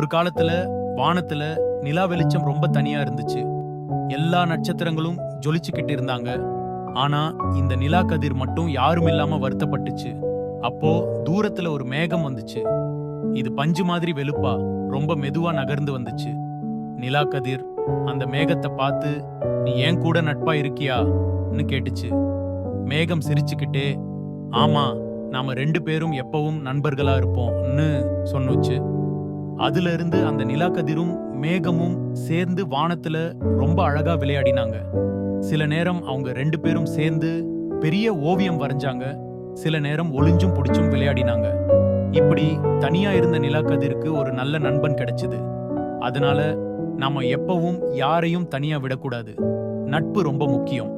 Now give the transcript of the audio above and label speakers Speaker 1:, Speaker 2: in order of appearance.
Speaker 1: ஒரு காலத்துல வானத்துல நிலா வெளிச்சம் ரொம்ப தனியா இருந்துச்சு. எல்லா நட்சத்திரங்களும் ஜொலிச்சுக்கிட்டு இருந்தாங்க. ஆனா இந்த நிலா கதிர் மட்டும் யாரும் இல்லாம வருத்தப்பட்டுச்சு. அப்போ தூரத்துல ஒரு மேகம் வந்துச்சு. இது பஞ்சு மாதிரி வெளுப்பா ரொம்ப மெதுவா நகர்ந்து வந்துச்சு. நிலா கதிர் அந்த மேகத்தை பார்த்து, நீ ஏன் கூட நட்பா இருக்கியான்னு கேட்டுச்சு. மேகம் சிரிச்சுக்கிட்டே, ஆமா, நாம 2 பேரும் எப்பவும் நண்பர்களா இருப்போம்னு சொன்னுச்சு. அதுல இருந்து அந்த நிலாக்கதிரும் மேகமும் சேர்ந்து வானத்துல ரொம்ப அழகா விளையாடினாங்க. சில நேரம் அவங்க 2 பேரும் சேர்ந்து பெரிய ஓவியம் வரைஞ்சாங்க. சில நேரம் ஒளிஞ்சும் புடிச்சும் விளையாடினாங்க. இப்படி தனியா இருந்த நிலாக்கதிருக்கு ஒரு நல்ல நண்பன் கிடைச்சது. அதனால நாம எப்பவும் யாரையும் தனியா விடக்கூடாது. நட்பு ரொம்ப முக்கியம்.